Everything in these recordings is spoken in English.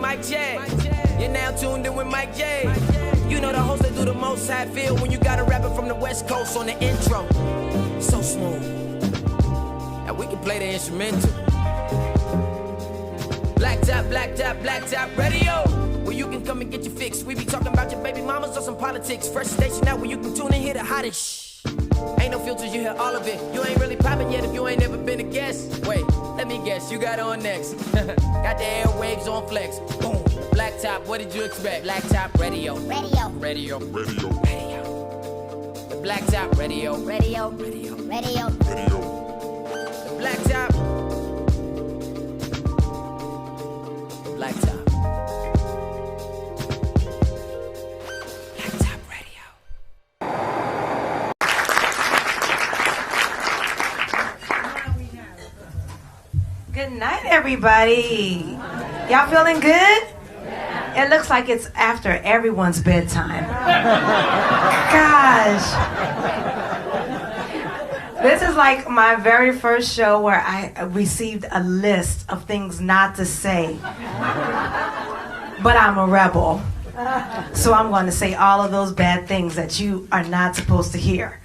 Mic check. You're now tuned in with Mike J. You know the host that do the most. How I feel when you got a rapper from the West Coast on the intro. So smooth. Now we can play the instrumental. Black top radio. Where you can come and get your fix. We be talking about your baby mamas or some politics. Fresh station out where you can tune and hear the hottest. Ain't no filters, you hear all of it. You ain't really poppin' yet if you ain't never been a guest. Wait, let me guess, you got on next. Got the airwaves on flex. Boom. Black top, what did you expect? Black top radio. The black top radio. The black top. The black top. Good night, everybody. Y'all feeling good? It looks like it's after everyone's bedtime. Gosh. This is like my very first show where I received a list of things not to say. But I'm a rebel. So I'm going to say all of those bad things that you are not supposed to hear.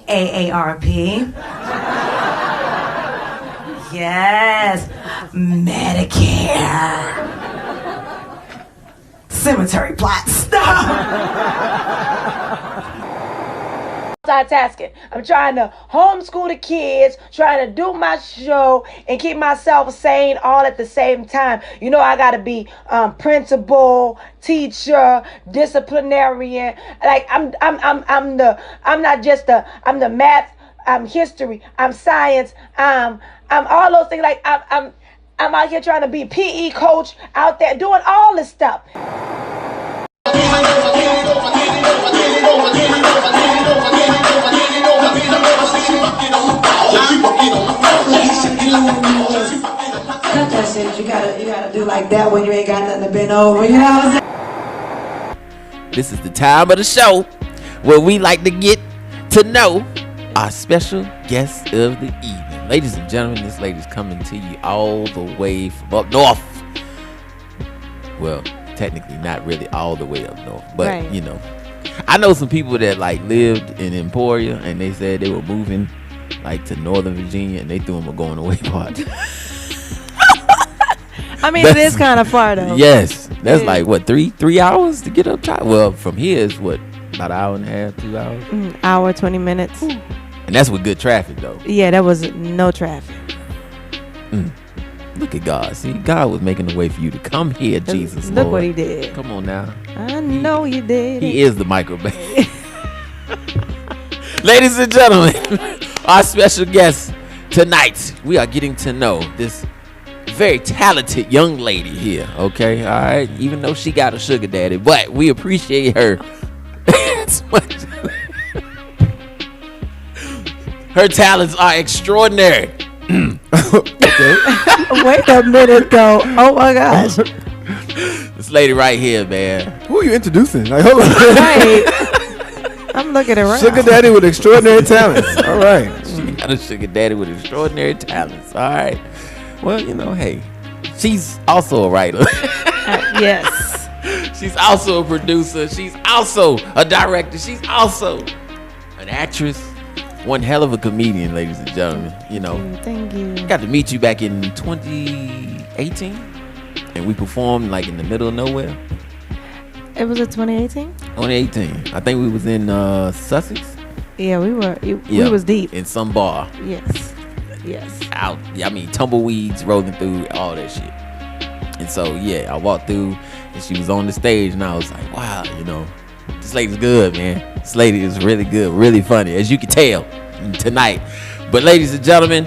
AARP. Yes, Medicare, cemetery plots. Multitasking. I'm trying to homeschool the kids, trying to do my show, and keep myself sane all at the same time. You know, I gotta be principal, teacher, disciplinarian. Like I'm the math. I'm history. I'm science. I'm all those things. Like I'm out here trying to be PE coach out there doing all this stuff. Sometimes you gotta do like that when you ain't got nothing to bend over. You know what I'm saying? This is the time of the show where we like to get to know our special guest of the evening. Ladies and gentlemen, this lady's coming to you all the way from up north. Well, technically not really all the way up north, but right. You know, I know some people that like lived in Emporia and they said they were moving like to Northern Virginia and they threw them a going away party. I mean, it is kind of far though. Yes, that's like what, three hours to get up top. Well, from here is what, about an hour and a half, 2 hours. Hour 20 minutes. Ooh. And that's with good traffic, though. Yeah, there was no traffic. Look at God. See, God was making a way for you to come here, Jesus. Look Lord. what he did. Come on now. I know you did. He is the microbe. Ladies and gentlemen, our special guest tonight, we are getting to know this very talented young lady here, okay? All right? Even though she got a sugar daddy, but we appreciate her. Her talents are extraordinary. Okay. Wait a minute, though. Oh my gosh. This lady right here, man. Who are you introducing? Like, hold on. Right. I'm looking around. Sugar daddy with extraordinary talents. All right. She got a sugar daddy with extraordinary talents. All right. Well, you know, hey, she's also a writer. Yes. She's also a producer. She's also a director. She's also an actress. One hell of a comedian, ladies and gentlemen. You know, thank you. Got to meet you back in 2018, and we performed like in the middle of nowhere. It was a 2018. 2018. I think we was in Sussex. Yeah, we were. We was deep in some bar. Yes. Out. I mean, tumbleweeds rolling through all that shit. And so yeah, I walked through, and she was on the stage, and I was like, wow, you know. This lady's good, man. This lady is really good, really funny, as you can tell tonight. But ladies and gentlemen,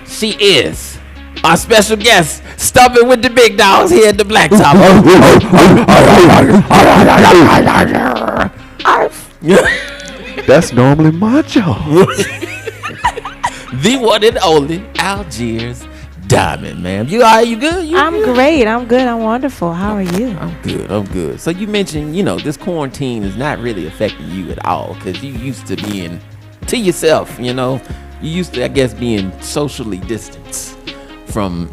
she is our special guest, stumping with the big dogs here at the Black Top. That's normally my job. The one and only Algiers Diamond, ma'am. You all right? You good? I'm great. I'm good. I'm wonderful. How are you? I'm good. I'm good. So you mentioned, this quarantine is not really affecting you at all because you used to being to yourself. You used to, I guess, being socially distanced from,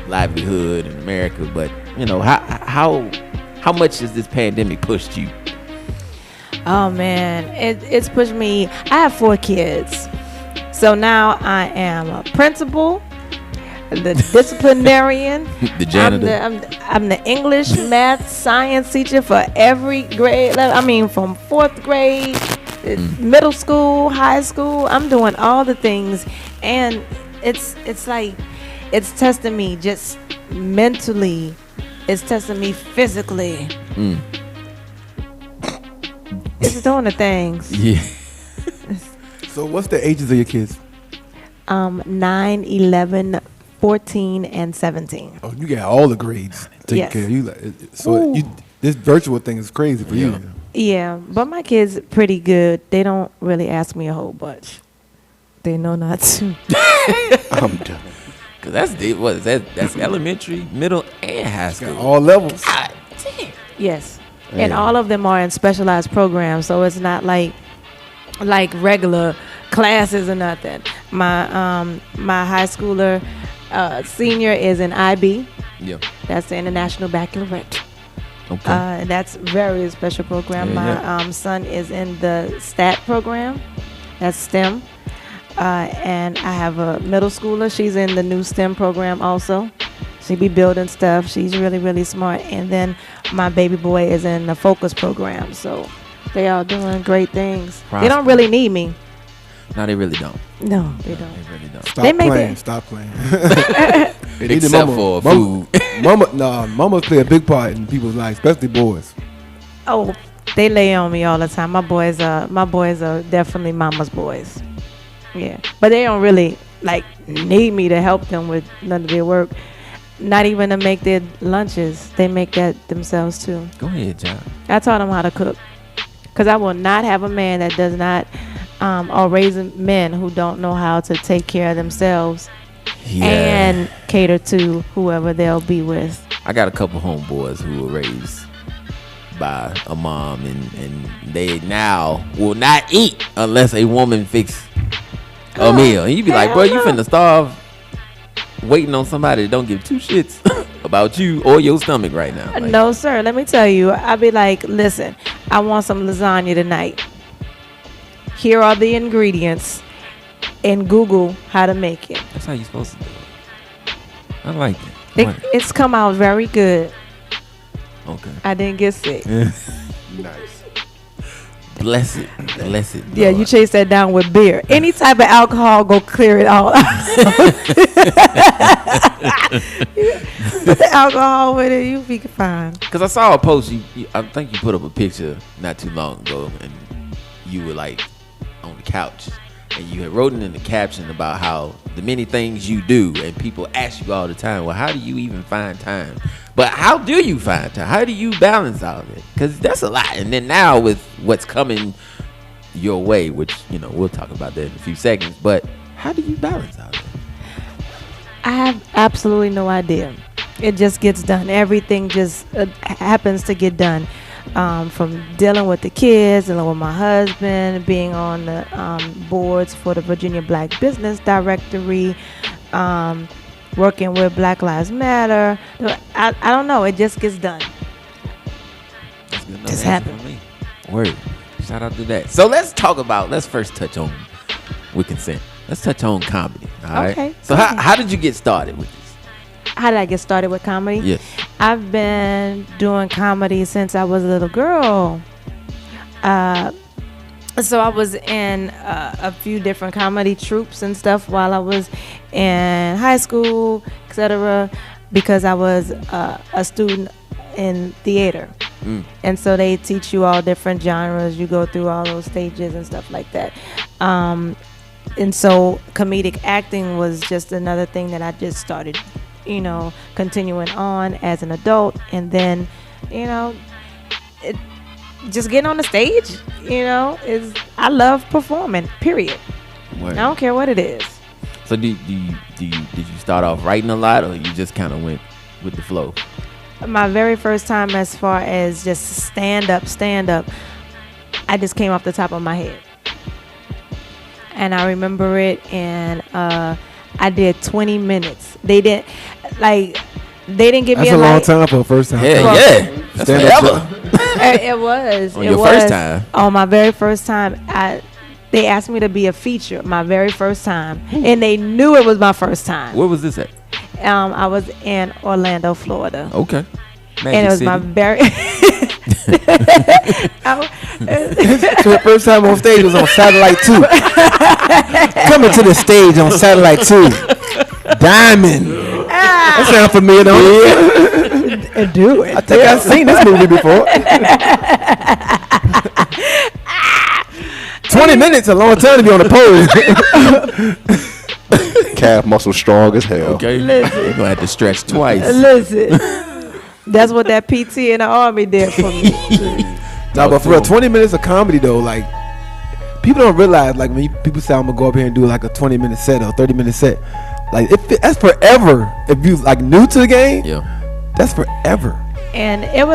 livelihood in America. But how much has this pandemic pushed you? Oh man, it's pushed me. I have 4 kids, so now I am a principal, the disciplinarian, the janitor. I'm the English, math, science teacher for every grade. I mean, from 4th grade, middle school, high school. I'm doing all the things, and it's like it's testing me just mentally. It's testing me physically. It's doing the things. Yeah. So what's the ages of your kids? 9, 11, 14, and 17. Oh, you got all the grades taken Yes. care of. So this virtual thing is crazy for you. Yeah, but my kids pretty good. They don't really ask me a whole bunch. They know not to. I'm done. Cause that's elementary, middle, and high school. Got all levels. God damn. Yes. Man. And all of them are in specialized programs, so it's not like regular classes or nothing. My high schooler senior is in IB. Yeah. That's the International Baccalaureate. Okay. That's very special program. My son is in the STAT program. That's STEM. And I have a middle schooler. She's in the new STEM program also. She be building stuff. She's really, really smart. And then my baby boy is in the Focus program. So they all doing great things. They don't really need me. No, they really don't. No, they don't. They really don't. Stop playing. Except for food. Mama play a big part in people's lives, especially boys. Oh, they lay on me all the time. My boys are definitely mama's boys. Yeah, but they don't really need me to help them with none of their work. Not even to make their lunches. They make that themselves too. Go ahead, John. I taught them how to cook, because I will not have a man that does not, or raising men who don't know how to take care of themselves and cater to whoever they'll be with. I got a couple homeboys who were raised by a mom, and they now will not eat unless a woman fix a meal. And you be like, bro, you finna starve waiting on somebody that don't give 2 shits about you or your stomach right now. No, sir. Let me tell you, I'll be like, listen, I want some lasagna tonight. Here are the ingredients, and Google how to make it. That's how you supposed to do it. I like it. It's come out very good. Okay. I didn't get sick. Nice. Bless it. Yeah, Lord. you chase that down with beer. Any type of alcohol, go clear it all out. Put the alcohol with it, you'll be fine. Because I saw a post, I think you put up a picture not too long ago, and you were like on the couch, and you had wrote it in the caption about how the many things you do, and people ask you all the time, well, how do you even find time? But how do you find time? How do you balance all of it? Because that's a lot. And then now with what's coming your way, which, we'll talk about that in a few seconds, but how do you balance all of it? I have absolutely no idea. It just gets done. Everything just happens to get done. From dealing with the kids, dealing with my husband, being on the boards for the Virginia Black Business Directory, working with Black Lives Matter. I don't know. It just gets done. That's good enough Just answer happen. for me. Word. Shout out to that. So let's first touch on, with consent, let's touch on comedy. All right. Okay. So how did you get started with this? How did I get started with comedy? Yes. I've been doing comedy since I was a little girl. So I was in a few different comedy troupes and stuff while I was in high school, etc., because I was a student in theater. And so they teach you all different genres. You go through all those stages and stuff like that. And so comedic acting was just another thing that I just started, continuing on as an adult. And then, just getting on the stage, I love performing, period. Word. I don't care what it is. So do did you start off writing a lot, or you just kind of went with the flow? My very first time, as far as just stand up, I just came off the top of my head, and I remember it. And I did 20 minutes. They didn't give me That's a long time for a first time. Yeah, that's forever. It was. On your first time? On my very first time, they asked me to be a feature my very first time, and they knew it was my first time. Where was this at? I was in Orlando, Florida. Okay. And it was my very So the first time on stage was on Satellite 2. Coming to the stage on Satellite 2. Diamond. That sounds familiar, don't it? Do it. I think I've seen this movie before. 20 minutes, a long time to be on the pole. Calf muscle strong as hell. Okay. Listen. You're gonna have to stretch twice. Listen, that's what that PT in the Army did for me. No, but for real, 20 minutes of comedy though, like people don't realize, like when people say I'm gonna go up here and do like a 20-minute set or a 30-minute set, like that's forever. If you like new to the game, Yeah. that's forever. And it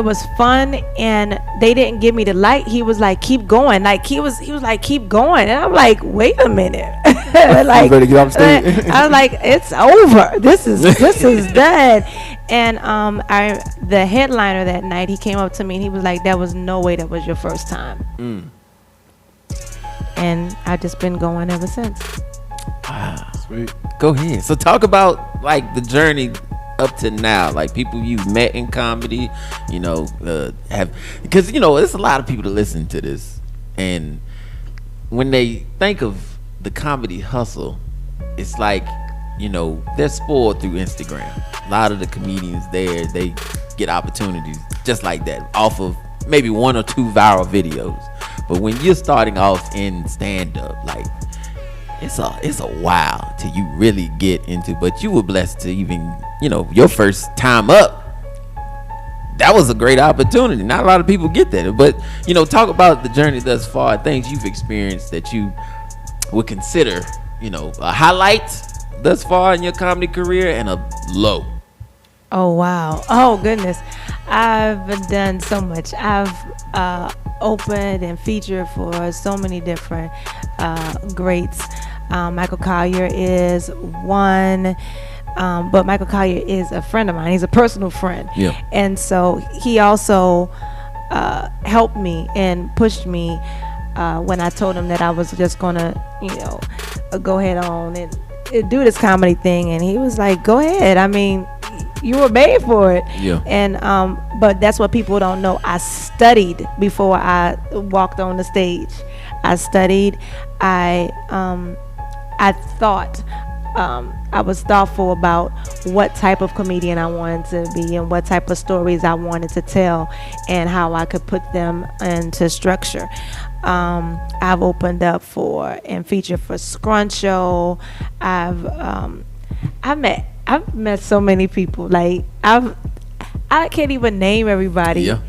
was fun, and they didn't give me the light. He was like, keep going. Like he was like, keep going. And I'm like, wait a minute. Like, ready to get off stage? I was like, it's over. This is done. And the headliner that night, he came up to me and he was like, there was no way that was your first time. And I've just been going ever since. Sweet. Go ahead. So talk about like the journey up to now, like people you've met in comedy, because there's a lot of people that listen to this, and when they think of the comedy hustle, it's like, they're spoiled through Instagram. A lot of the comedians there, they get opportunities just like that off of maybe one or two viral videos. But when you're starting off in stand-up, like it's a while till you really get into, but you were blessed to even, your first time up, that was a great opportunity. Not a lot of people get that. But, talk about the journey thus far, things you've experienced that you would consider, a highlight thus far in your comedy career and a low. Oh, wow. Oh, goodness. I've done so much. I've opened and featured for so many different greats. Michael Collier is one, but Michael Collier is a friend of mine. He's a personal friend. Yeah. And so he also helped me and pushed me when I told him that I was just going to, go ahead on and do this comedy thing. And he was like, go ahead. I mean, you were made for it. Yeah. And but that's what people don't know. I studied before I walked on the stage. I studied. I thought. I was thoughtful about what type of comedian I wanted to be and what type of stories I wanted to tell and how I could put them into structure. I've opened up for and featured for Scruncho. I've met so many people. Like I can't even name everybody. Yeah.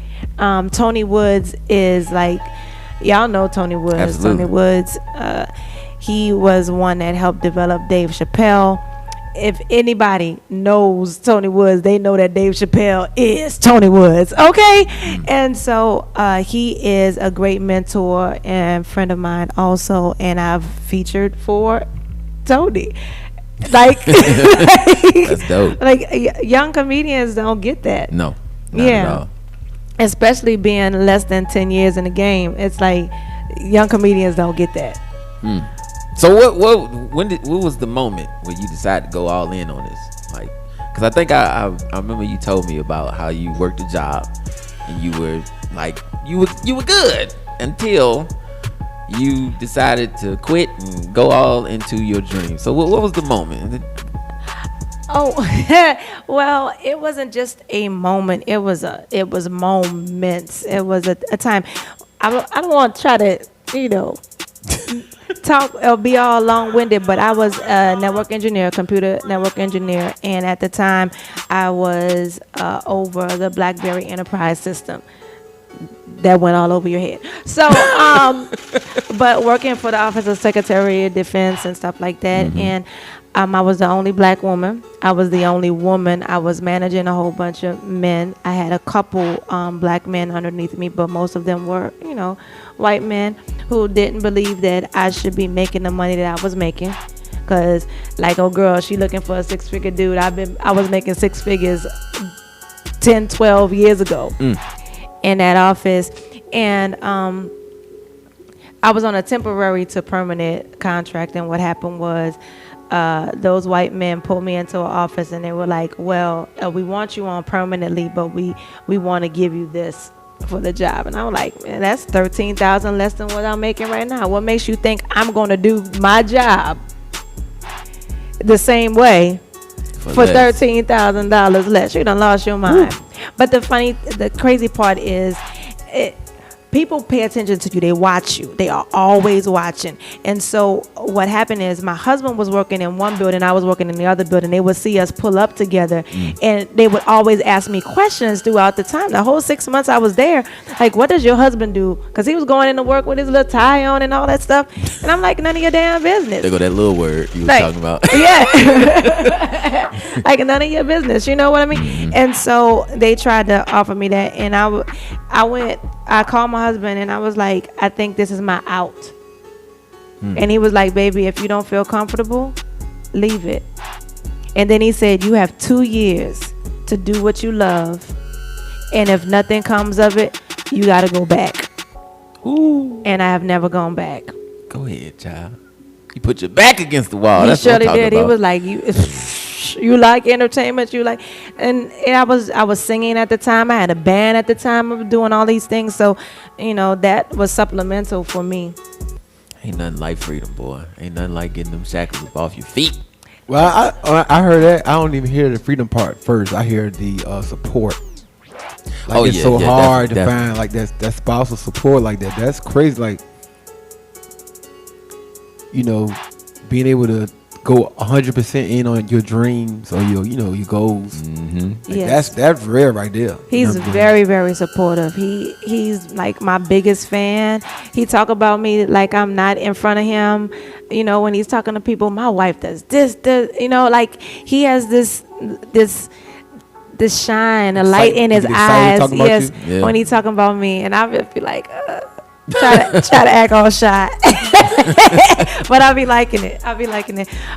Tony Woods is like, y'all know Tony Woods. Absolutely. Tony Woods. He was one that helped develop Dave Chappelle. If anybody knows Tony Woods, they know that Dave Chappelle is Tony Woods. Okay. And so he is a great mentor and friend of mine also. And I've featured for Tony. Like, That's dope. Like young comedians don't get that. No. Not at all. Especially being less than 10 years in the game. It's like young comedians don't get that. So what was the moment where you decided to go all in on this? Like, because I think I remember you told me about how you worked a job and you were like you were good until you decided to quit and go all into your dream. So what was the moment? Oh, well, it wasn't just a moment. It was moments. It was a time. I don't want to try to, talk or be all long-winded, but I was a network engineer, computer network engineer, and at the time I was over the BlackBerry Enterprise system. That went all over your head. So, but working for the Office of Secretary of Defense and stuff like that, and I was the only black woman. I was the only woman. I was managing a whole bunch of men. I had a couple black men underneath me, but most of them were, white men who didn't believe that I should be making the money that I was making. Cause like, oh girl, she looking for a 6-figure dude. I was making 6 figures 10, 12 years ago in that office. And I was on a temporary to permanent contract. And what happened was, those white men pulled me into an office and they were like, well, we want you on permanently, but we want to give you this for the job. And I was like, man, that's $13,000 less than what I'm making right now. What makes you think I'm going to do my job the same way for $13,000 less? You done lost your mind. But the crazy part is, people pay attention to you. They watch you. They are always watching. And so what happened is my husband was working in one building. I was working in the other building. They would see us pull up together and they would always ask me questions throughout the time. The whole 6 months I was there, like, what does your husband do? Because he was going into work with his little tie on and all that stuff. And I'm like, none of your damn business. There go that little word you was talking about. Yeah. Like, none of your business. You know what I mean? And so they tried to offer me that. And I called my husband and I was like, I think this is my out. And he was like, baby, if you don't feel comfortable, leave it. And then he said, you have 2 years to do what you love. And if nothing comes of it, you got to go back. Ooh. And I have never gone back. Go ahead, child. You put your back against the wall. He That's surely what I'm did. talking He about. was like, you like entertainment, you like, and I was singing at the time. I had a band at the time of doing all these things. So, that was supplemental for me. Ain't nothing like freedom, boy. Ain't nothing like getting them shackles up off your feet. Well, I heard that. I don't even hear the freedom part first. I hear the support. Like, it's so hard to find like that spousal support like that. That's crazy. Like, being able to go 100% in on your dreams or your goals. Like, Yes. that's rare right there. He's very, very supportive. He's like my biggest fan. He talk about me like I'm not in front of him. When he's talking to people, my wife does this, like he has this shine, a light in his eyes. Yes, when he's talking about me, and I be like, try to act all shy. But I be liking it.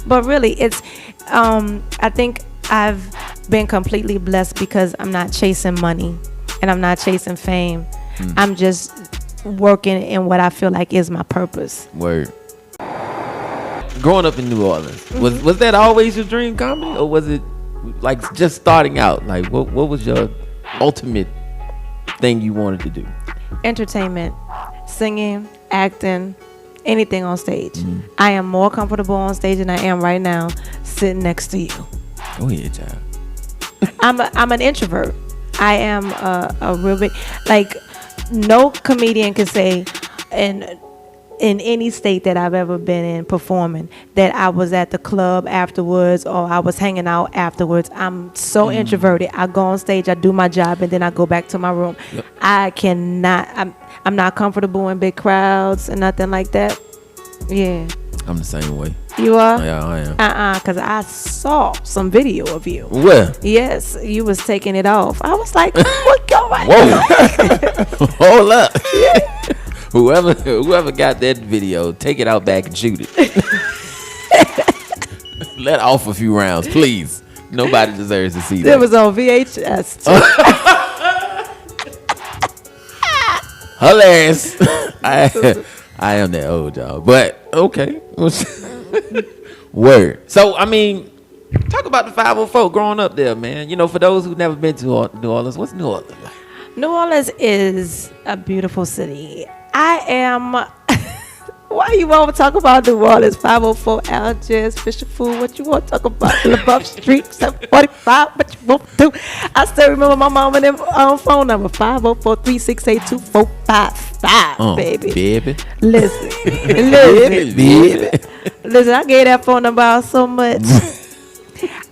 But really, it's I think I've been completely blessed because I'm not chasing money and I'm not chasing fame. I'm just working in what I feel like is my purpose. Word. Growing up in New Orleans, was that always your dream comedy, or was it like just starting out? Like, what was your ultimate thing you wanted to do? Entertainment, singing, acting, anything on stage. I am more comfortable on stage than I am right now sitting next to you. Go ahead, child. I'm an introvert. I am a real big, like, no comedian can say in any state that I've ever been in performing that I was at the club afterwards or I was hanging out afterwards. I'm so introverted. I go on stage, I do my job, and then I go back to my room. Yep. I'm not comfortable in big crowds and nothing like that. Yeah. I'm the same way. You are? Yeah, I am. Because I saw some video of you. Where? Yes, you was taking it off. I was like, what going on? Whoa. Hold up. Yeah. Whoever got that video, take it out back and shoot it. Let off a few rounds, please. Nobody deserves to see that. It was on VHS. Hilarious. I am that old, y'all. But okay. Word. So, I mean, talk about the 504 growing up there, man. For those who've never been to New Orleans, what's New Orleans like? New Orleans is a beautiful city. I am. Why you want to talk about New Orleans? 504 Algiers, Fisher Food. What you want to talk about? Bourbon Street, 745. What you want to do? I still remember my mom and them phone number 504-368-2455. Baby. Listen. Listen. I gave that phone number out so much.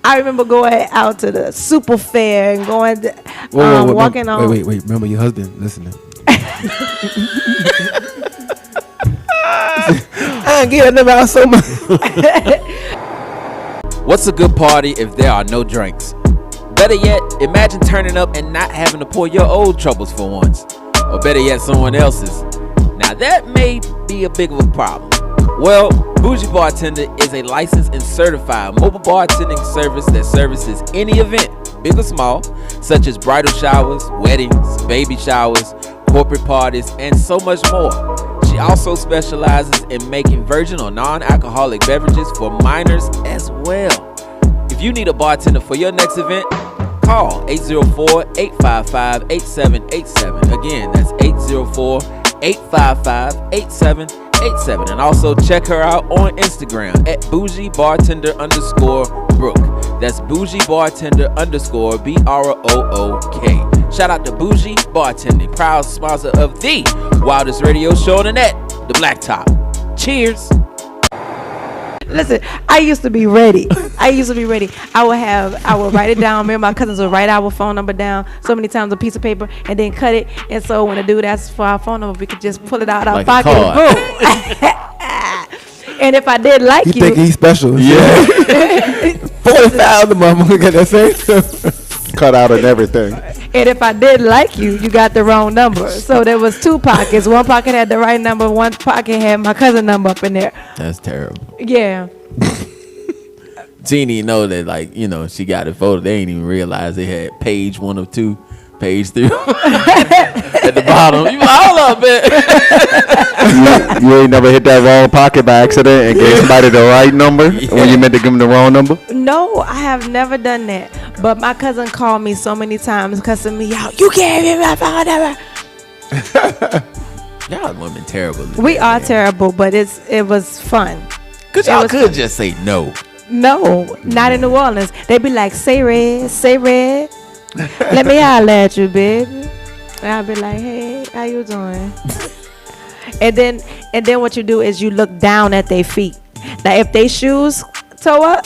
I remember going out to the super fair and going, walking on. Wait. Remember your husband listening. I get that number out so much. What's a good party if there are no drinks? Better yet, imagine turning up and not having to pour your old troubles for once. Or better yet, someone else's. Now that may be a big of a problem. Well, Boujee Bartender is a licensed and certified mobile bartending service that services any event, big or small, such as bridal showers, weddings, baby showers, corporate parties, and so much more. She also specializes in making virgin or non-alcoholic beverages for minors as well. If you need a bartender for your next event, call 804-855-8787. Again, that's 804-855-8787. And also check her out on Instagram at Boujee Bartender _Brooke. That's Boujee Bartender _BROOK. Shout out to Boujee Bartending, proud sponsor of the wildest radio show on the net, The Blacktop. Cheers. Listen, I used to be ready. I would write it down. Me and my cousins would write our phone number down so many times on a piece of paper and then cut it. And so when the dude asked for our phone number, we could just pull it out our Like pocket and boom. And if I did like You you, think he's special? Yeah. 40,000 motherfucker got that same. Cut out and everything. and if I did like you, you got the wrong number. So there was two pockets. One pocket had the right number. One pocket had my cousin number up in there. That's terrible. Yeah. She didn't even know that, like, you know, she got it voted. They didn't even realize they had page 1 of 2, page 3 at the bottom. You like, hold up, man. You ain't never hit that wrong pocket by accident and gave somebody the right number when you meant to give them the wrong number? No, I have never done that. But my cousin called me so many times cussing me out. You can't give me my phone number. Y'all women terrible. We are terrible, but it was fun. Because y'all could just say no. No, not in New Orleans. They be like, say red, say red. Let me holler at you, baby. And I'll be like, hey, how you doing? and then what you do is you look down at their feet. Now, if they shoes toe up,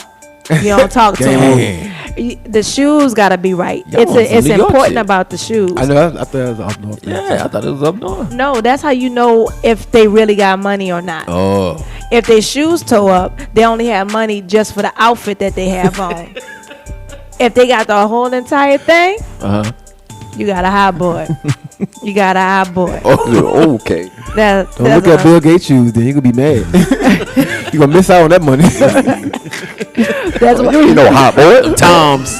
you don't talk to them. The shoes gotta be right. Y'all on some It's New York important shit. about the shoes. I know. I thought it was up north. Yeah, I thought it was up north. No, that's how you know if they really got money or not. Oh. If their shoes toe up, they only have money just for the outfit that they have on. If they got the whole entire thing, you got a hot boy. You got a hot boy. Oh, okay. Don't look at Bill Gates shoes, then you gonna be mad. You gonna miss out on that money. That's what You ain't no hot boy. Toms.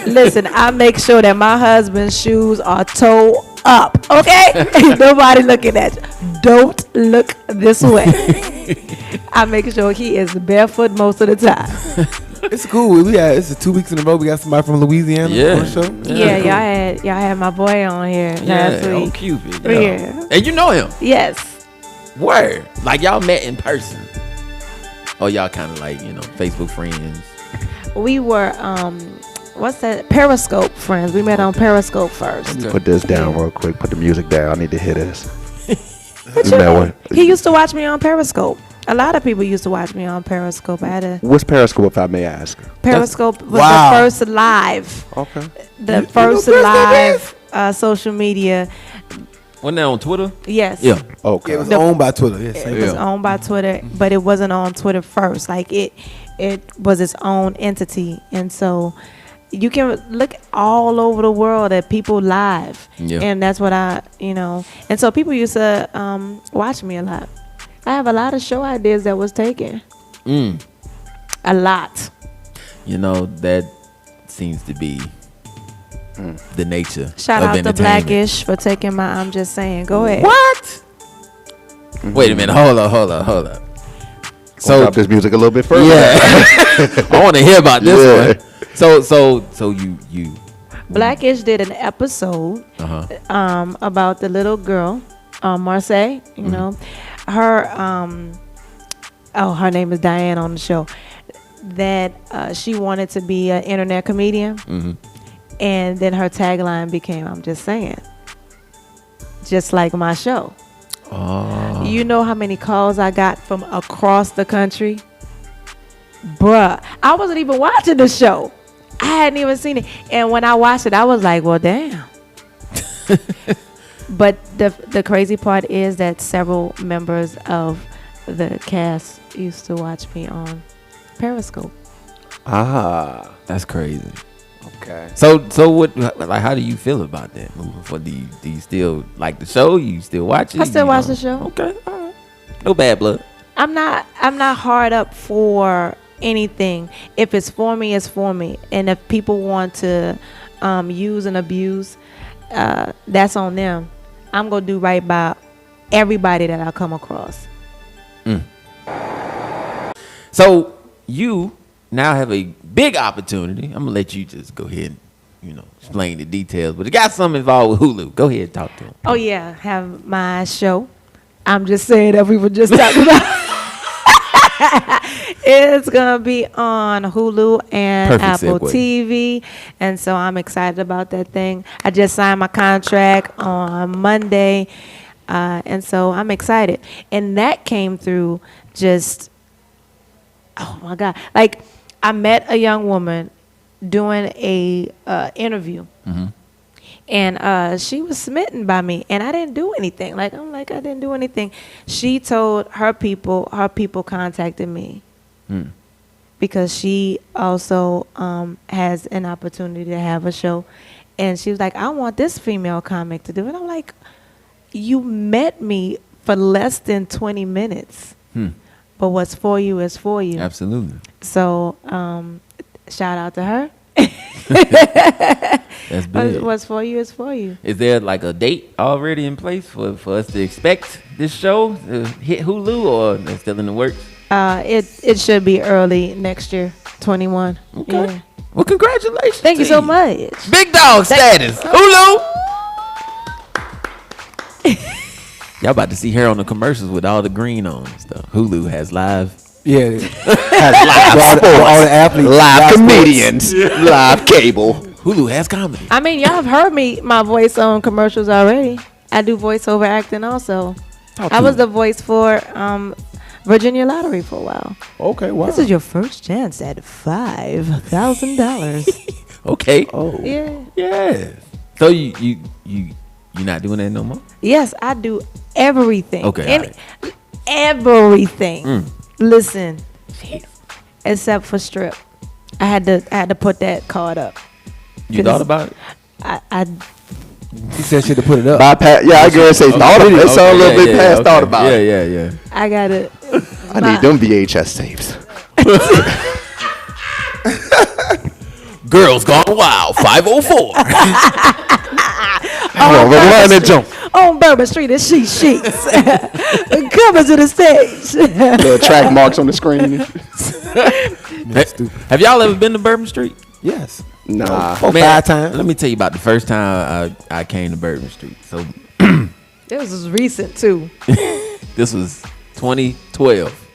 Listen, I make sure that my husband's shoes are toe up. Okay? Nobody looking at you. Don't look this way. I make sure he is barefoot most of the time. It's cool. It's 2 weeks in a row. We got somebody from Louisiana on the show. Yeah, y'all had my boy on here last on week. Cupid. Yeah. And you know him. Yes. Word. Like y'all met in person. Or y'all kind of like, you know, Facebook friends. We were what's that? Periscope friends. We met on Periscope first. Put this down real quick. Put the music down. I need to hear this. But you know, he used to watch me on Periscope. A lot of people used to watch me on Periscope. What's Periscope, if I may ask? Periscope was Wow. the first live. Okay. The first live social media. Wasn't that on Twitter? Yes. Yeah. Okay. It was owned by Twitter. Yeah, It was owned by Twitter, but it wasn't on Twitter first. Like it was its own entity, and so you can look all over the world at people live, and that's what and so people used to watch me a lot. I have a lot of show ideas that was taken. A lot. You know, that seems to be the nature Shout of out to entertainment. Blackish for taking my I'm just saying. Go ahead. What? Wait a minute. Hold up. So drop this music a little bit further. Yeah. I want to hear about this one. So you Blackish did an episode about the little girl, Marseille. You know, her her name is Diane on the show. That she wanted to be an internet comedian, and then her tagline became "I'm just saying," just like my show. Oh. You know how many calls I got from across the country? Bruh, I wasn't even watching the show. I hadn't even seen it. And when I watched it, I was like, well, damn. But the crazy part is that several members of the cast used to watch me on Periscope. Ah. That's crazy. Okay. So what? Like, how do you feel about that moving forward? Do you still like the show? You still watch it? I still You watch know? the show. Okay, all right. No bad blood. I'm not hard up for anything. If it's for me, it's for me. And if people want to use and abuse, that's on them. I'm gonna do right by everybody that I come across. So you now have a big opportunity. I'm gonna let you just go ahead and explain the details. But it got something involved with Hulu. Go ahead and talk to him. Oh yeah, have my show. I'm just saying that we were just talking about. It's gonna be on Hulu and Perfect Apple segue. TV, and so I'm excited about that thing. I just signed my contract on Monday, and so I'm excited. And that came through just, oh my God! Like, I met a young woman doing a interview. And she was smitten by me, and I didn't do anything. I didn't do anything. She told her people contacted me because she also has an opportunity to have a show. And she was like, I want this female comic to do it. I'm like, you met me for less than 20 minutes. But what's for you is for you. Absolutely. So shout out to her. That's big. What's for you is for you. Is there like a date already in place for us to expect this show to hit Hulu, or it's still in the works? It should be early next year, 21. Okay. Yeah. Well, congratulations. Thank you to so much. Big dog status. Hulu. Y'all about to see her on the commercials with all the green on and stuff. Hulu has live. Yeah. Live all the athletes. live comedians. Live cable. Hulu has comedy. I mean, y'all have heard my voice on commercials already. I do voiceover acting also. I was the voice for Virginia Lottery for a while. Okay, wow. This is your first chance at $5,000. Okay. Oh. Yeah. Yeah. So you not doing that no more? Yes, I do everything. Okay, And all everything. Listen, except for strip. I had to put that card up. You thought about it? I She said she had to put it up. Bypass. Yeah, I guess say thought about it. It's all a little bit past thought about it. Yeah. I got it. I need them VHS tapes. Girls Gone Wild 504. Rewind and jump. On Bourbon Street and sheets. Coming to the stage. Little track marks on the screen. Have y'all ever been to Bourbon Street? Yes. Nah. 5 times. Let me tell you about the first time I came to Bourbon Street. So This was recent too. this was 2012.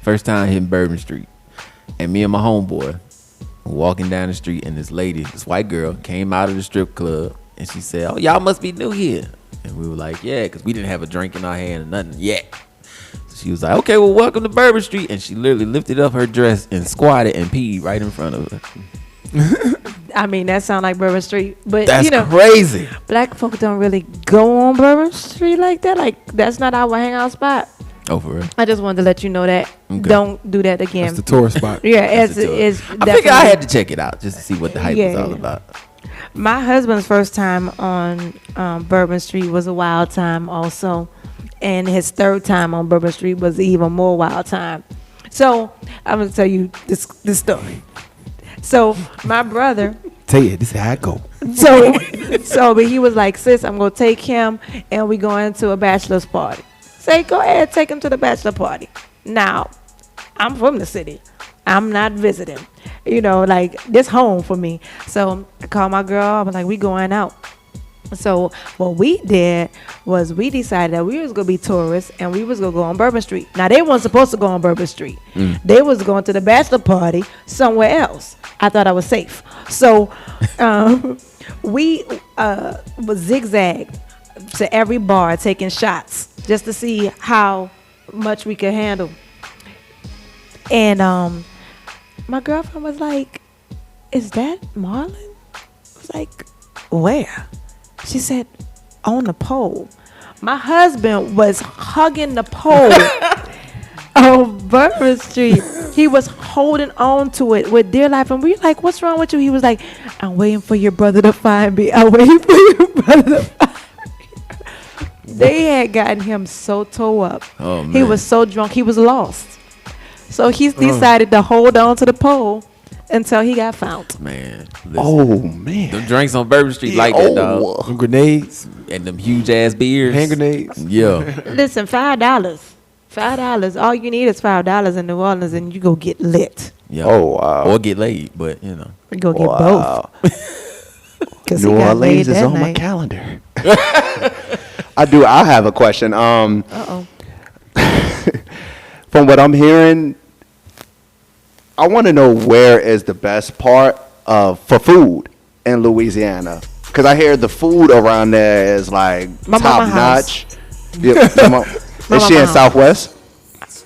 First time hitting Bourbon Street. And me and my homeboy were walking down the street, and this white girl, came out of the strip club, and she said, "Oh, y'all must be new here." And we were like, "Yeah," because we didn't have a drink in our hand or nothing yet. So she was like, "Okay, well, welcome to Bourbon Street." And she literally lifted up her dress and squatted and peed right in front of her. I mean, that sound like Bourbon Street, but That's crazy. black folk don't really go on Bourbon Street like that. Like, that's not our hangout spot. Oh, for real? I just wanted to let you know that. Okay. Don't do that again. That's the tourist spot. Yeah, That's it's I figured I definitely- had to check it out just to see what the hype was Yeah. all about. My husband's first time on Bourbon Street was a wild time also. And his third time on Bourbon Street was even more wild time. So I'm going to tell you this story. So my brother, Tell you, this is how I go. but he was like, "Sis, I'm going to take him and we going to a bachelor's party." Say, "Go ahead, take him to the bachelor party." Now, I'm from the city. I'm not visiting. Like, this home for me. So I called my girl. I was like, "We going out." So what we did was we decided that we was going to be tourists and we was going to go on Bourbon Street. Now, they weren't supposed to go on Bourbon Street. They was going to the bachelor party somewhere else. I thought I was safe. So we was zigzagged to every bar taking shots just to see how much we could handle. And my girlfriend was like, "Is that Marlon?" I was like, "Where?" She said, "On the pole." My husband was hugging the pole on Bourbon Street. He was holding on to it with dear life. And we're like, what's wrong with you? He was like, I'm waiting for your brother to find me. I'm waiting for your brother to find me. They had gotten him so tore up. Oh, man. He was so drunk. He was lost. So he decided to hold on to the pole until he got found. Man. Listen, Oh man. them drinks on Bourbon Street like that, dog. Some grenades, And them huge ass beers. hand grenades. Yeah. Listen, $5. $5. All you need is $5 in New Orleans, and you go get lit. Yeah. Oh wow. Or get laid, but you know. You go get Wow. both. 'Cause New he got laid Orleans is that on my night. calendar. I have a question. Uh-oh. From what I'm hearing, I want to know where is the best part for food in Louisiana? Because I hear the food around there is like My top mama house. notch. Yep, is she mama in house. Southwest?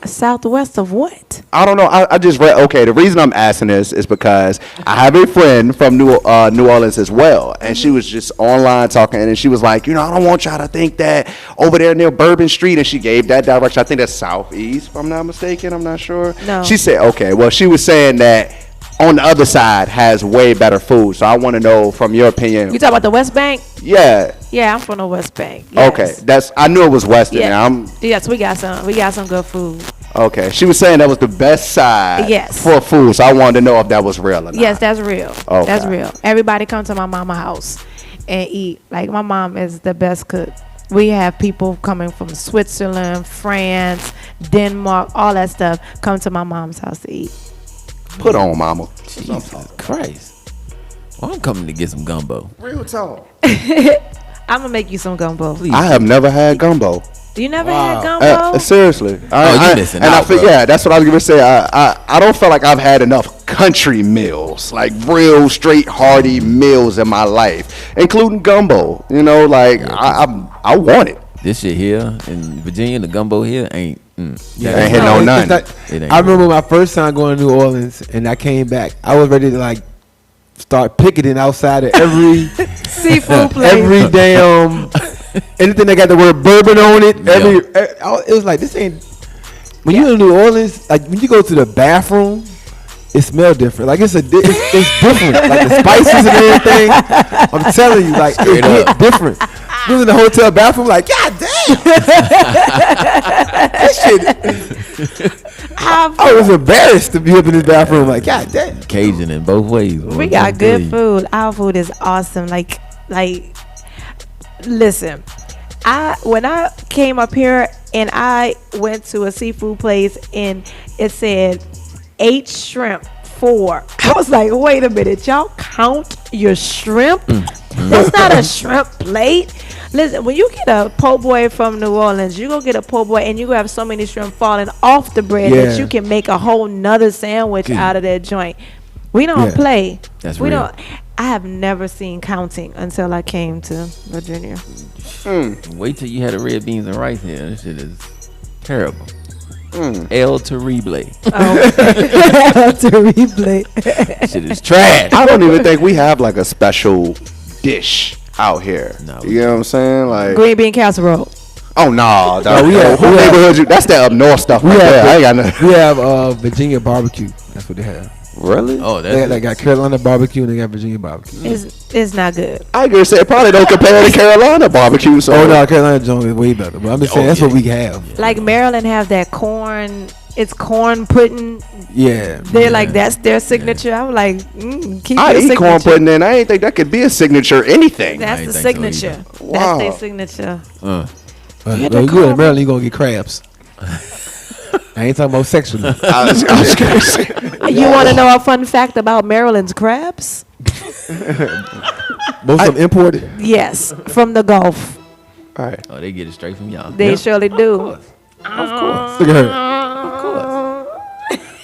Southwest of what? I don't know. I just read. Okay, the reason I'm asking this is because I have a friend from New Orleans as well, and she was just online talking, and she was like, I don't want y'all to think that over there near Bourbon Street, and she gave that direction. I think that's southeast, if I'm not mistaken. I'm not sure. No. She said, okay. Well, she was saying that on the other side has way better food. So I want to know from your opinion. You talk about the West Bank? Yeah. Yeah, I'm from the West Bank. Yes. Okay. I knew it was Western. Yeah. Yes, we got some good food. Okay. She was saying that was the best side Yes. for food. So I wanted to know if that was real or not. Yes, that's real. Okay. That's real. Everybody come to my mama house and eat. Like, my mom is the best cook. We have people coming from Switzerland, France, Denmark, all that stuff come to my mom's house to eat. Put on, mama. Jesus Christ. Well, I'm coming to get some gumbo. Real talk. I'm gonna make you some gumbo. Please. I have never had gumbo. You never had gumbo? Seriously. You missing out, bro. Yeah, that's what I was gonna say. I don't feel like I've had enough country meals, like real straight hearty meals in my life, including gumbo. I want it. This shit here in Virginia, the gumbo here ain't. Ain't hitting on none. It ain't I remember my first time going to New Orleans, and I came back. I was ready to start picketing outside of every Seafood place. every damn anything that got the word bourbon on it. It was like, this ain't. When you in New Orleans, like when you go to the bathroom, it smells different. Like it's different. Like the spices and everything. I'm telling you, like Straight it up. hit different. You was in the hotel bathroom, like, God damn. This shit. I was embarrassed to be up in this bathroom, like, God damn. Cajun in both ways. boy. We got good food. Our food is awesome. Like, listen, when I came up here and I went to a seafood place and it said 8 shrimp, 4. I was like, wait a minute, y'all count your shrimp? That's not a shrimp plate. Listen, when you get a po' boy from New Orleans, you go get a po' boy and you go have so many shrimp falling off the bread that you can make a whole nother sandwich out of that joint. We don't play. That's we real. don't. I have never seen counting until I came to Virginia. Wait till you had the red beans and rice here. This shit is terrible. El Terrible. To replay. Shit is trash. I don't even think we have like a special dish out here. No, You know what I'm saying? Like, Green bean casserole. oh no, we have- who neighborhood you? That's that up north stuff. Right there. I ain't got nothing. We have Virginia barbecue. That's what they have. Really? Oh, They got Carolina barbecue and they got Virginia barbecue. It's not good. I agree. Say it probably don't compare to Carolina barbecue. So Oh no, Carolina joint is way better. But I'm just saying that's what we have. Like Maryland have that corn. It's corn pudding. Yeah. They're like, that's their signature. I'm like, keep I your eat corn signature. pudding, and I ain't think that could be a signature anything. That's I the ain't think so signature. either. That's their Wow. signature. Well, had you to go to call Maryland, you gonna get crabs. I ain't talking about sexually. I was gonna say. You want to know a fun fact about Maryland's crabs? Most of them imported. Yes, from the Gulf. All right. Oh, they get it straight from y'all. They surely do. Look at her.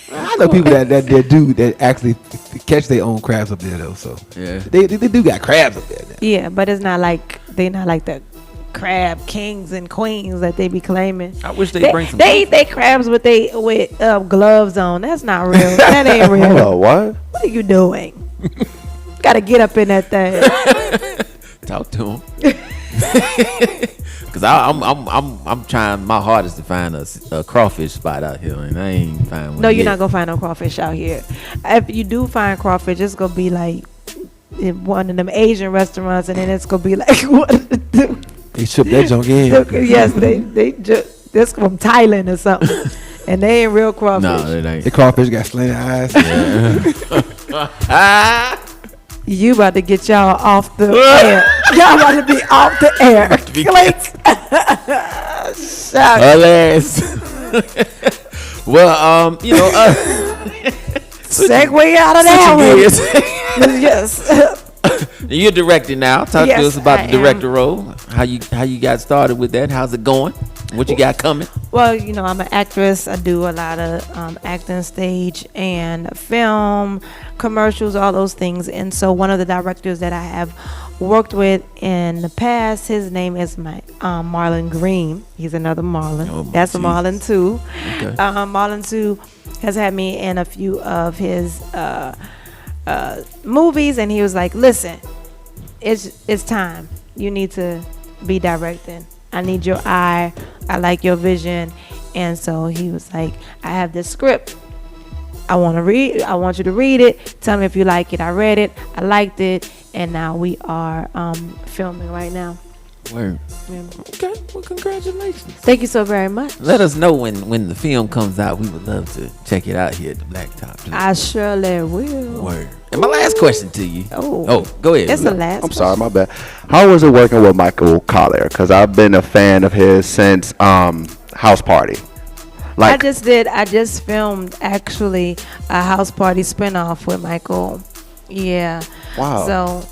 I know people that actually catch their own crabs up there though. So Yeah. they do got crabs up there now. Yeah, but it's not like they not like the crab kings and queens that they be claiming. I wish they bring some. They eat their crabs with gloves on. That's not real. That ain't real. Hello, what? What are you doing? Got to get up in that thing. Talk to them. Cause I'm trying my hardest to find a crawfish spot out here, and I ain't find one. No, you're yet. not gonna find no crawfish out here. If you do find crawfish, it's gonna be like in one of them Asian restaurants, and then it's gonna be like what? They shipped that junk in. Yes, they just this from Thailand or something, and they ain't real crawfish. No, it ain't. The crawfish got slanted eyes. Yeah. You about to get y'all off the air. Y'all about to be off the air. Click. Shout. Hilarious. Well, Segue out of that one. Yes. You're directing now. Talk to Yes, us about I the director role. How you got started with that? How's it going? What you got coming? Well, I'm an actress. I do a lot of acting, stage, and film, commercials, all those things. And so one of the directors that I have worked with in the past, his name is Marlon Green. He's another Marlon. Oh, That's geez. Marlon 2. Okay. Marlon 2 has had me in a few of his movies, and he was like, listen, it's time. You need to be directing. I need your eye. I like your vision. And so he was like, I have this script. I want you to read it. Tell me if you like it. I read it. I liked it. And now we are filming right now. Word. Yeah. Okay. Well, congratulations. Thank you so very much. Let us know when the film comes out. We would love to check it out here at the Blacktop. I surely will. Word. And my last question to you. Oh, go ahead. It's the last. I'm sorry, my bad. How was it working with Michael Collier? Because I've been a fan of his since House Party. I just filmed actually a House Party spinoff with Michael. Yeah. Wow. So,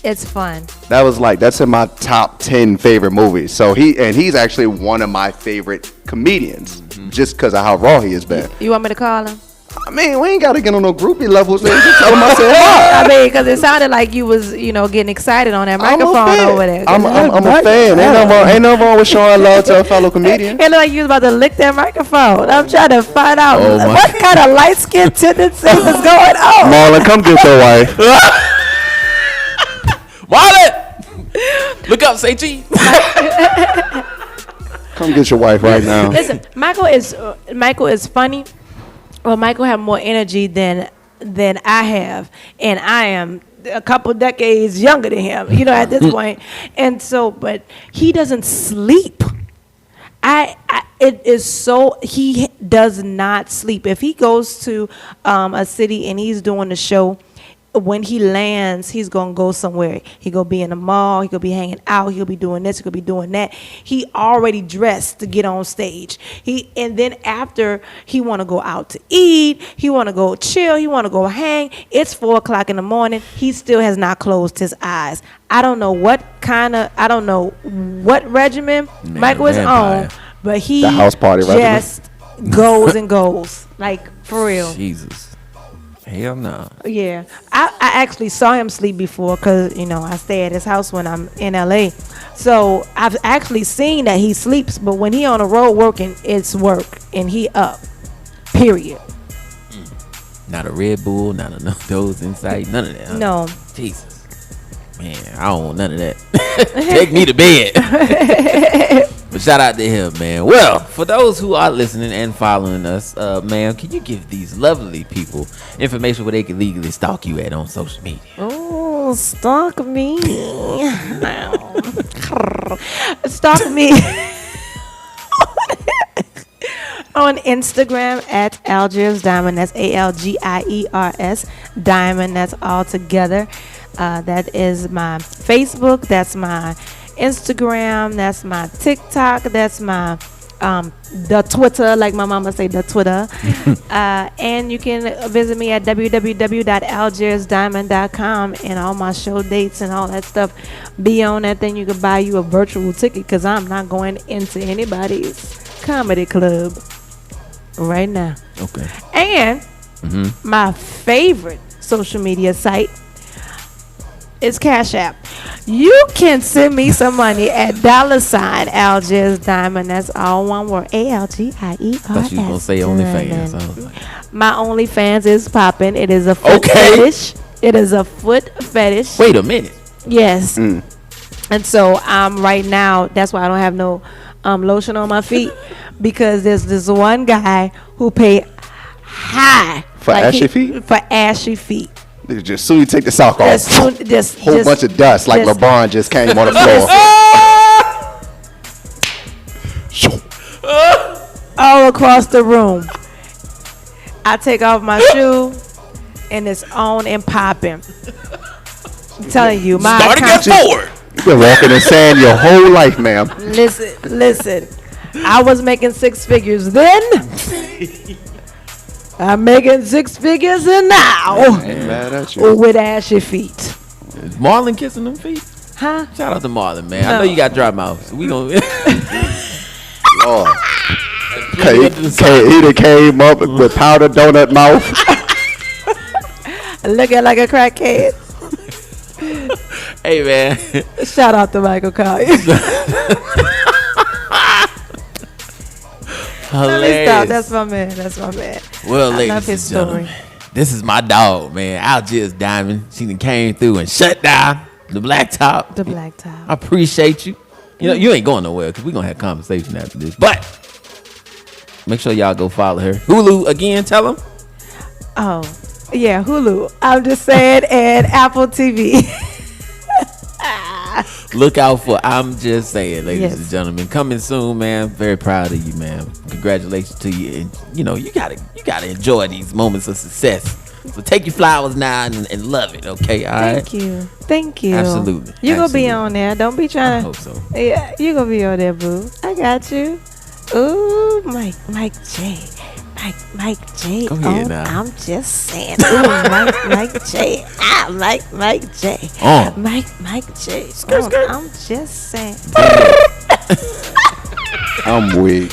it's fun. That's in my top 10 favorite movies. So he's actually one of my favorite comedians, just because of how raw he has been. You want me to call him? I mean, we ain't got to get on no groupie levels. Just tell him I said hi. I mean, because it sounded like you was, getting excited on that microphone over there. I'm a fan. Ain't no wrong with showing love to a fellow comedian. It looked like you was about to lick that microphone. I'm trying to find out what kind of light skin tendency was going on. Marlon, come get your wife. Marlon! Look up, say cheese. Come get your wife right now. Listen, Michael is funny. Well, Michael have more energy than I have, and I am a couple decades younger than him, at this point. And so, but he doesn't sleep. He does not sleep. If he goes to a city and he's doing the show, when he lands, he's gonna go somewhere. He gonna be in the mall. He gonna be hanging out. He'll be doing this. He gonna be doing that. He already dressed to get on stage. And then after he wanna go out to eat. He wanna go chill. He wanna go hang. It's 4:00 in the morning. He still has not closed his eyes. I don't know what regimen Michael is on, but he The House Party regimen. just goes and goes, like for real. Jesus. Hell no. Yeah, I actually saw him sleep before because I stay at his house when I'm in LA, so I've actually seen that he sleeps. But when he on the road working, it's work and he up. Period. Not a Red Bull, not enough those inside, none of that. Huh? No. Jesus. Man, I don't want none of that. Take me to bed. But shout out to him, man. Well, for those who are listening and following us, ma'am, can you give these lovely people information where they can legally stalk you at on social media? Oh, stalk me. Stalk me on Instagram at Algiers Diamond. That's ALGIERS Diamond. That's all together. That is my Facebook. That's my Instagram. That's my TikTok. That's my the Twitter, like my mama say, the Twitter. And you can visit me at www.algiersdiamond.com, and all my show dates and all that stuff be on that thing. You can buy you a virtual ticket because I'm not going into anybody's comedy club right now. Okay. And my favorite social media site is Cash App. You can send me some money at $ Algiers Diamond. That's all one word. ALGIERS. I thought you was gonna say OnlyFans. I was like, my OnlyFans is popping. It is a foot fetish. It is a foot fetish. wait a minute. Yes. And so right now, that's why I don't have no lotion on my feet, because there's this one guy who paid high For ashy feet? For ashy feet. Just soon you take the sock off. Whole Bunch of dust like LeBron just came on the floor. All across the room. I take off my shoe and it's on and popping. I'm telling you, my Start again forward. You've been walking in sand your whole life, ma'am. Listen. I was making 6 figures then. I'm making 6 figures and now. I ain't mad at you. With ashy feet. Is Marlon kissing them feet? Huh? Shout out to Marlon, man. I know you got dry mouth. So we gonna. Lord. He done came up with powder donut mouth. Looking like a crackhead. Hey, man. Shout out to Michael Collins. Let me stop. That's my man. Well, ladies and gentlemen, this is my dog, man. Algiers Diamond. She done came through and shut down the blacktop. I appreciate you. You know, you ain't going nowhere because we're going to have conversation after this. But make sure y'all go follow her. Hulu, again, tell them. Oh, yeah, Hulu. I'm just saying, and Apple TV. Look out for I'm Just Saying, ladies and gentlemen. Coming soon, man. Very proud of you, man. Congratulations to you. And, you know, you gotta enjoy these moments of success. So take your flowers now and love it, okay? All right? Thank you. Absolutely. You're going to be on there. Don't be trying to. I hope so. Yeah, you're going to be on there, boo. I got you. Ooh, Mike J. Mike J. Go ahead now. I'm just saying. Ooh, Mike J. Mike J. Mike J. I'm just saying. I'm weak.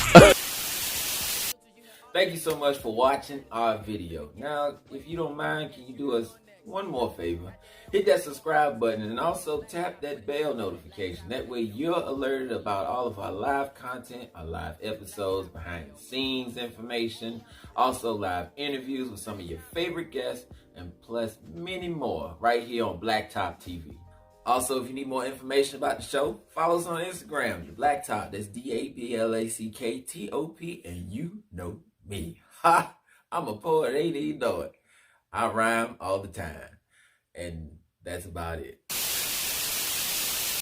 Thank you so much for watching our video. Now, if you don't mind, can you do us one more favor? Hit that subscribe button and also tap that bell notification. That way you're alerted about all of our live content, our live episodes, behind the scenes information, also live interviews with some of your favorite guests, and plus many more right here on Blacktop TV. Also, if you need more information about the show, follow us on Instagram, The Blacktop. That's DABLACKTOP, and you know me. Ha! I'm a poet, ain't even know it. I rhyme all the time. And that's about it.